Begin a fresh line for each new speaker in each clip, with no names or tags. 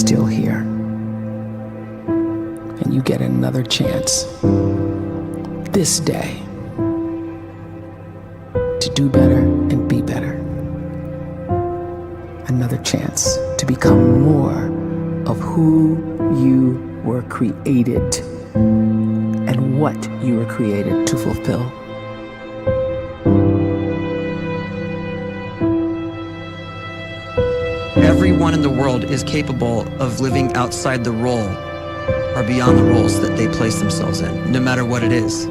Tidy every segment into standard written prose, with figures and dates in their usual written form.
still here. And you get another chance this day to do better and be better. Another chance to become more of who you were created and what you were created to fulfill.
Everyone in the world is capable of living outside the role or beyond the roles that they place themselves in, no matter what it is.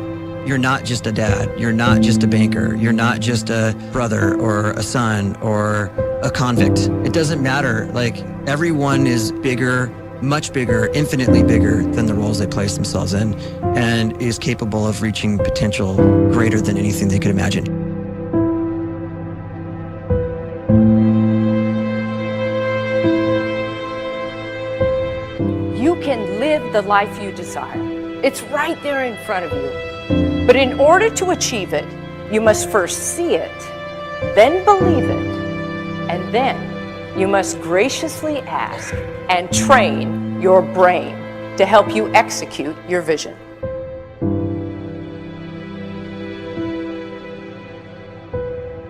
You're not just a dad, you're not just a banker, you're not just a brother or a son or a convict. It doesn't matter. Like, everyone is bigger, much bigger, infinitely bigger than the roles they place themselves in, and is capable of reaching potential greater than anything they could imagine.
You can live the life you desire. It's right there in front of you. But in order to achieve it, you must first see it, then believe it, and then you must graciously ask and train your brain to help you execute your vision.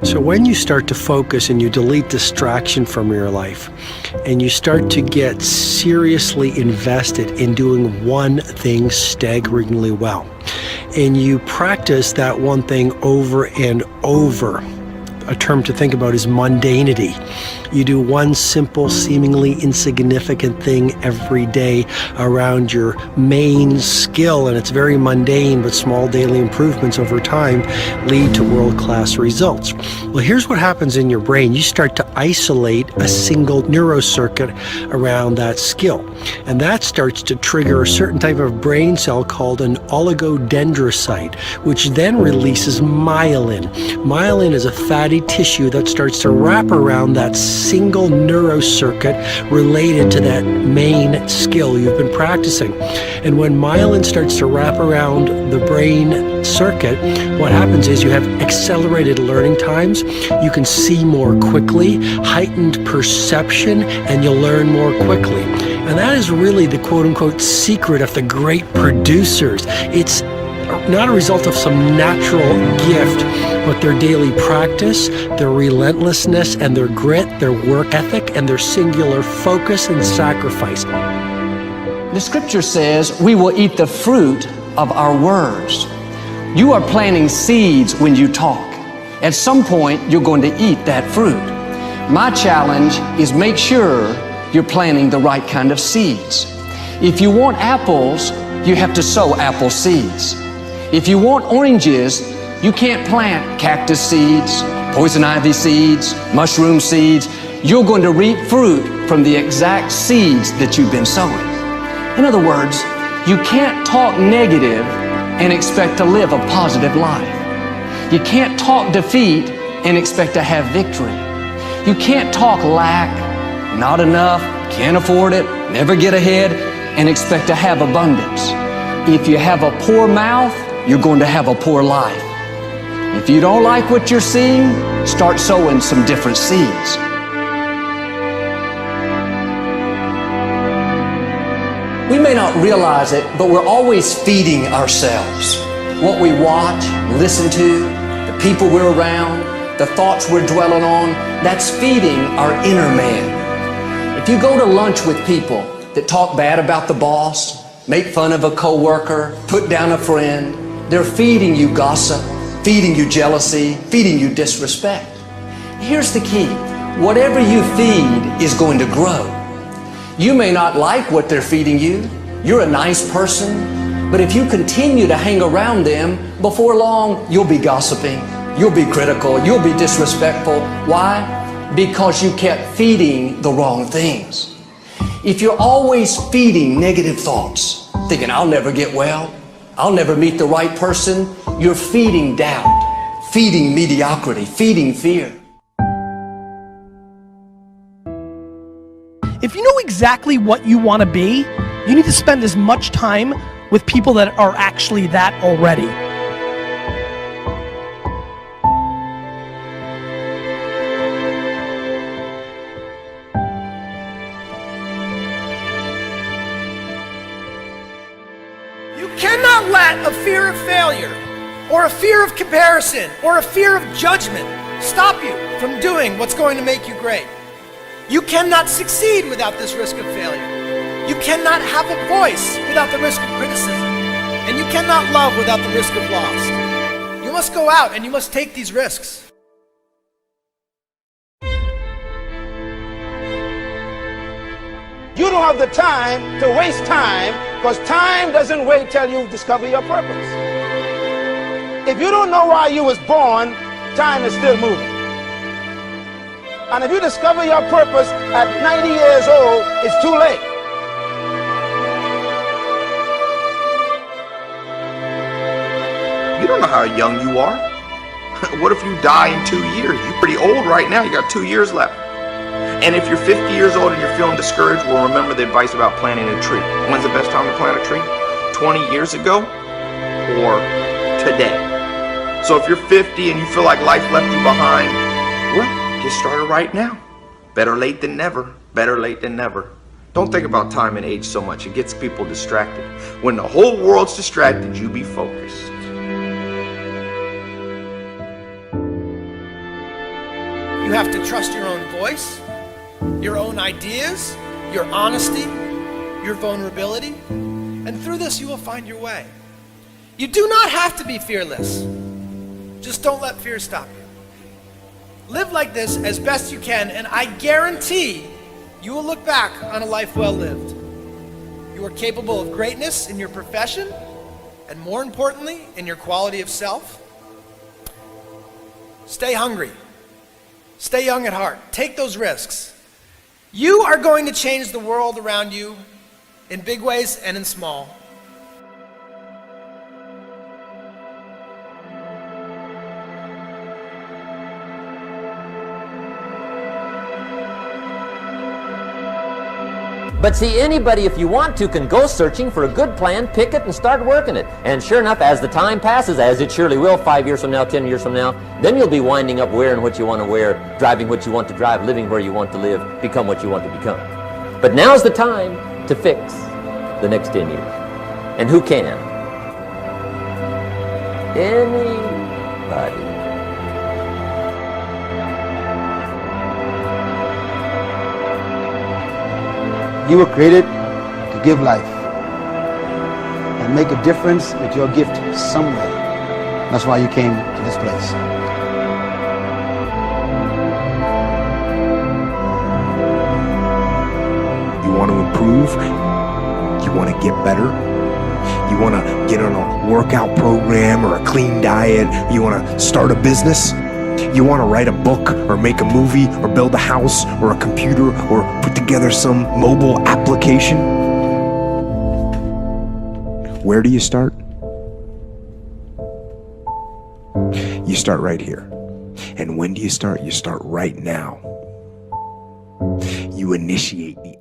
So when you start to focus and you delete distraction from your life, and you start to get seriously invested in doing one thing staggeringly well, and you practice that one thing over and over, a term to think about is mundanity. You do one simple, seemingly insignificant thing every day around your main skill, and it's very mundane, but small daily improvements over time lead to world-class results. Well, here's what happens in your brain. You start to isolate a single neurocircuit around that skill, and that starts to trigger a certain type of brain cell called an oligodendrocyte, which then releases myelin. Myelin is a fatty tissue that starts to wrap around that single neurocircuit related to that main skill you've been practicing. And when myelin starts to wrap around the brain circuit, what happens is you have accelerated learning times, you can see more quickly, heightened perception, and you'll learn more quickly. And that is really the quote-unquote secret of the great producers. It's not a result of some natural gift, but their daily practice, their relentlessness and their grit, their work ethic, and their singular focus and sacrifice.
The scripture says we will eat the fruit of our words. You are planting seeds when you talk. At some point, you're going to eat that fruit. My challenge is make sure you're planting the right kind of seeds. If you want apples, you have to sow apple seeds. If you want oranges, you can't plant cactus seeds, poison ivy seeds, mushroom seeds. You're going to reap fruit from the exact seeds that you've been sowing. In other words, you can't talk negative and expect to live a positive life. You can't talk defeat and expect to have victory. You can't talk lack, not enough, can't afford it, never get ahead, and expect to have abundance. If you have a poor mouth, you're going to have a poor life. If you don't like what you're seeing, start sowing some different seeds. We may not realize it, but we're always feeding ourselves. What we watch, listen to, the people we're around, the thoughts we're dwelling on, that's feeding our inner man. If you go to lunch with people that talk bad about the boss, make fun of a coworker, put down a friend, they're feeding you gossip, feeding you jealousy, feeding you disrespect. Here's the key. Whatever you feed is going to grow. You may not like what they're feeding you. You're a nice person, but if you continue to hang around them, before long, you'll be gossiping, you'll be critical, you'll be disrespectful. Why? Because you kept feeding the wrong things. If you're always feeding negative thoughts, thinking, I'll never get well, I'll never meet the right person, you're feeding doubt, feeding mediocrity, feeding fear.
If you know exactly what you want to be, you need to spend as much time with people that are actually that already.
cannot let a fear of failure or a fear of comparison or a fear of judgment stop you from doing what's going to make you great. You cannot succeed without this risk of failure. You cannot have a voice without the risk of criticism. And you cannot love without the risk of loss. You must go out and you must take these risks.
You don't have the time to waste time, because time doesn't wait till you discover your purpose. If you don't know why you was born, time is still moving. And if you discover your purpose at 90 years old, it's too late.
You don't know how young you are. What if you die in 2 years? You're pretty old right now. You got 2 years left. And if you're 50 years old and you're feeling discouraged, well, remember the advice about planting a tree. When's the best time to plant a tree? 20 years ago or today? So if you're 50 and you feel like life left you behind, well, get started right now. Better late than never. Better late than never. Don't think about time and age so much. It gets people distracted. When the whole world's distracted, you be focused.
You have to trust your own voice, your own ideas, your honesty, your vulnerability, and through this you will find your way. You do not have to be fearless. Just don't let fear stop you. Live like this as best you can, and I guarantee you will look back on a life well lived. You are capable of greatness in your profession, and more importantly, in your quality of self. Stay hungry. Stay young at heart. Take those risks. You are going to change the world around you in big ways and in small.
But see, anybody, if you want to, can go searching for a good plan, pick it, and start working it. And sure enough, as the time passes, as it surely will 5 years from now, 10 years from now, then you'll be winding up wearing what you want to wear, driving what you want to drive, living where you want to live, become what you want to become. But now's the time to fix the next 10 years. And who can? Anybody.
You were created to give life and make a difference with your gift somewhere. That's why you came to this place.
You want to improve? You want to get better? You want to get on a workout program or a clean diet? You want to start a business? You want to write a book or make a movie or build a house or a computer or put together some mobile application? Where do you start? You start right here. And when do you start? You start right now. You initiate the